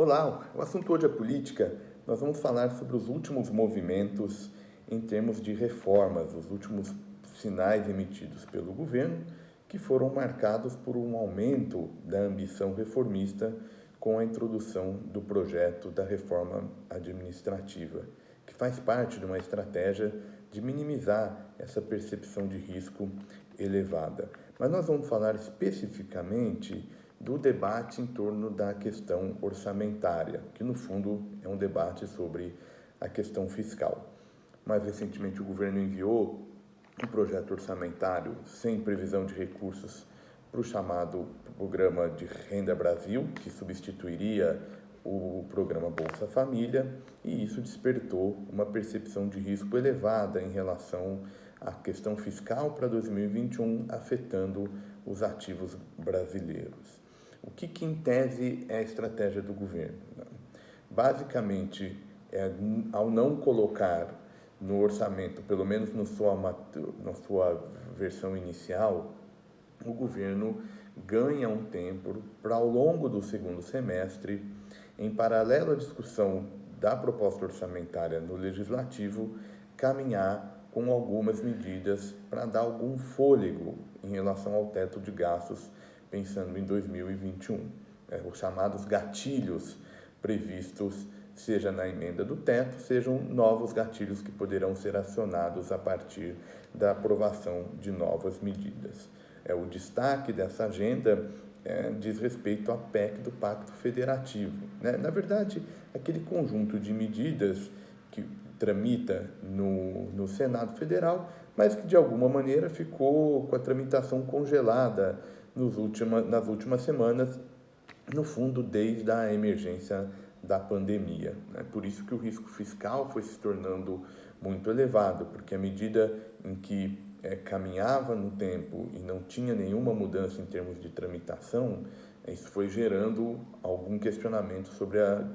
Olá, o assunto hoje é política. Nós vamos falar sobre os últimos movimentos em termos de reformas, os últimos sinais emitidos pelo governo, que foram marcados por um aumento da ambição reformista com a introdução do projeto da reforma administrativa, que faz parte de uma estratégia de minimizar essa percepção de risco elevada. Mas nós vamos falar especificamente do debate em torno da questão orçamentária, que no fundo é um debate sobre a questão fiscal. Mais recentemente, o governo enviou um projeto orçamentário sem previsão de recursos para o chamado Programa de Renda Brasil, que substituiria o programa Bolsa Família, e isso despertou uma percepção de risco elevada em relação à questão fiscal para 2021, afetando os ativos brasileiros. O que em tese é a estratégia do governo? Basicamente, ao não colocar no orçamento, pelo menos na sua versão inicial, o governo ganha um tempo para, ao longo do segundo semestre, em paralelo à discussão da proposta orçamentária no Legislativo, caminhar com algumas medidas para dar algum fôlego em relação ao teto de gastos, pensando em 2021. Os chamados gatilhos previstos, seja na emenda do teto, sejam novos gatilhos que poderão ser acionados a partir da aprovação de novas medidas. O destaque dessa agenda diz respeito à PEC do Pacto Federativo. Na verdade, aquele conjunto de medidas que tramita no Senado Federal, mas que de alguma maneira ficou com a tramitação congelada nas últimas semanas, no fundo, desde a emergência da pandemia. Por isso que o risco fiscal foi se tornando muito elevado, porque à medida em que caminhava no tempo e não tinha nenhuma mudança em termos de tramitação, isso foi gerando algum questionamento sobre as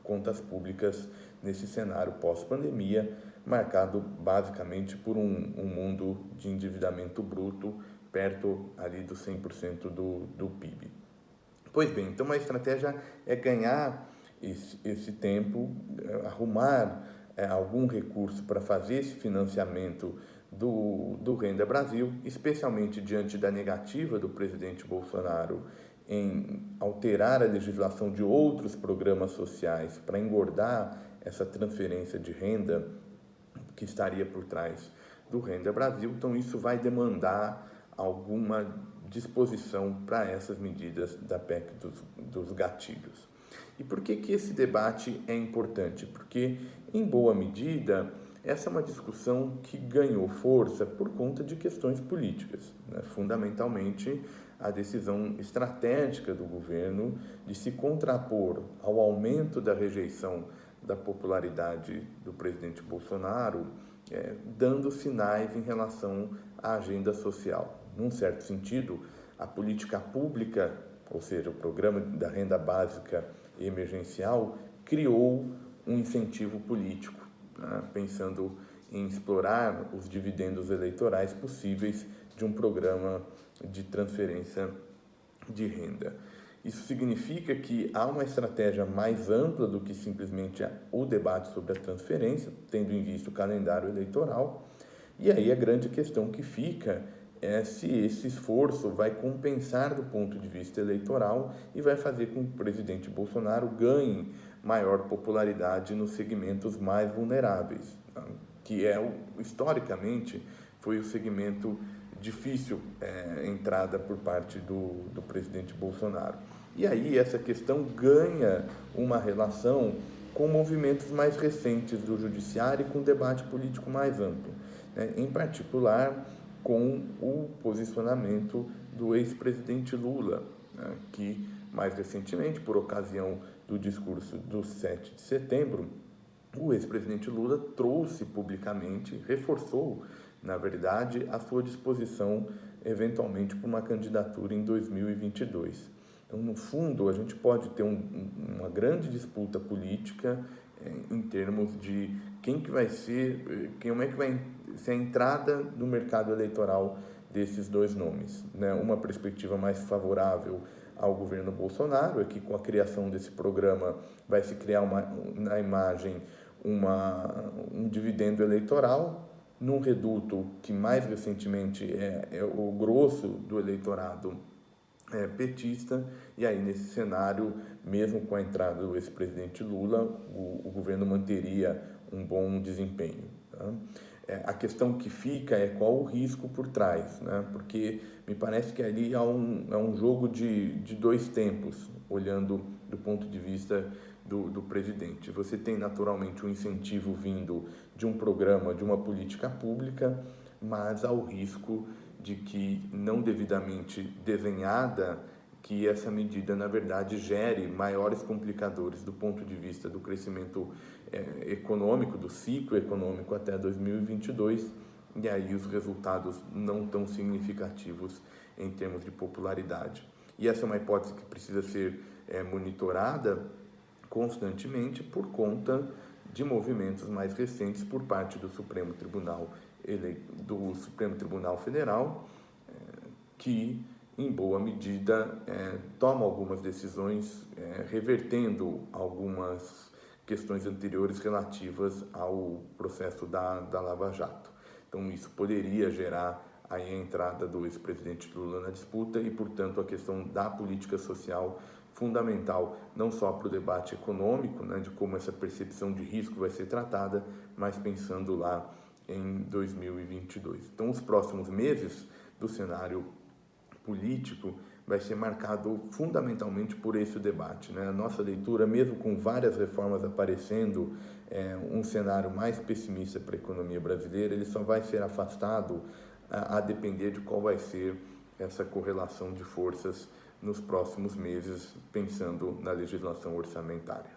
contas públicas nesse cenário pós-pandemia, marcado basicamente por um mundo de endividamento bruto perto ali dos 100% do PIB. Pois bem, então a estratégia é ganhar esse tempo, arrumar algum recurso para fazer esse financiamento do Renda Brasil, especialmente diante da negativa do presidente Bolsonaro em alterar a legislação de outros programas sociais para engordar essa transferência de renda que estaria por trás do Renda Brasil. Então, isso vai demandar alguma disposição para essas medidas da PEC dos gatilhos. E por que esse debate é importante? Porque, em boa medida, essa é uma discussão que ganhou força por conta de questões políticas, fundamentalmente a decisão estratégica do governo de se contrapor ao aumento da rejeição da popularidade do presidente Bolsonaro, dando sinais em relação à agenda social. Num certo sentido, a política pública, ou seja, o programa da renda básica emergencial, criou um incentivo político, pensando em explorar os dividendos eleitorais possíveis de um programa de transferência de renda. Isso significa que há uma estratégia mais ampla do que simplesmente o debate sobre a transferência, tendo em vista o calendário eleitoral. E aí a grande questão que fica é se esse esforço vai compensar do ponto de vista eleitoral e vai fazer com que o presidente Bolsonaro ganhe maior popularidade nos segmentos mais vulneráveis, que historicamente foi o segmento difícil entrada por parte do presidente Bolsonaro. E aí essa questão ganha uma relação com movimentos mais recentes do judiciário e com o debate político mais amplo, em particular com o posicionamento do ex-presidente Lula, que mais recentemente, por ocasião do discurso do 7 de setembro, o ex-presidente Lula trouxe publicamente, reforçou, na verdade, a sua disposição eventualmente para uma candidatura em 2022. Então, no fundo, a gente pode ter uma grande disputa política em termos de como é que vai ser a entrada no mercado eleitoral desses dois nomes, Uma perspectiva mais favorável ao governo Bolsonaro é que com a criação desse programa vai se criar na imagem um dividendo eleitoral num reduto que mais recentemente é o grosso do eleitorado petista, e aí nesse cenário, mesmo com a entrada do ex-presidente Lula, o governo manteria um bom desempenho. Tá? A questão que fica é qual o risco por trás, né? Porque me parece que ali há um jogo de dois tempos, olhando do ponto de vista do presidente. Você tem naturalmente um incentivo vindo de um programa, de uma política pública, mas há o risco de que, não devidamente desenhada, que essa medida, na verdade, gere maiores complicadores do ponto de vista do crescimento econômico, do ciclo econômico até 2022, e aí os resultados não tão significativos em termos de popularidade. E essa é uma hipótese que precisa ser monitorada constantemente por conta de movimentos mais recentes por parte do Supremo Tribunal Federal, que, em boa medida, toma algumas decisões revertendo algumas questões anteriores relativas ao processo da Lava Jato. Então, isso poderia gerar aí a entrada do ex-presidente Lula na disputa e, portanto, a questão da política social fundamental, não só para o debate econômico, né, de como essa percepção de risco vai ser tratada, mas pensando lá em 2022. Então, os próximos meses do cenário político vai ser marcado fundamentalmente por esse debate, né? A nossa leitura, mesmo com várias reformas aparecendo, um cenário mais pessimista para a economia brasileira, ele só vai ser afastado a depender de qual vai ser essa correlação de forças nos próximos meses, pensando na legislação orçamentária.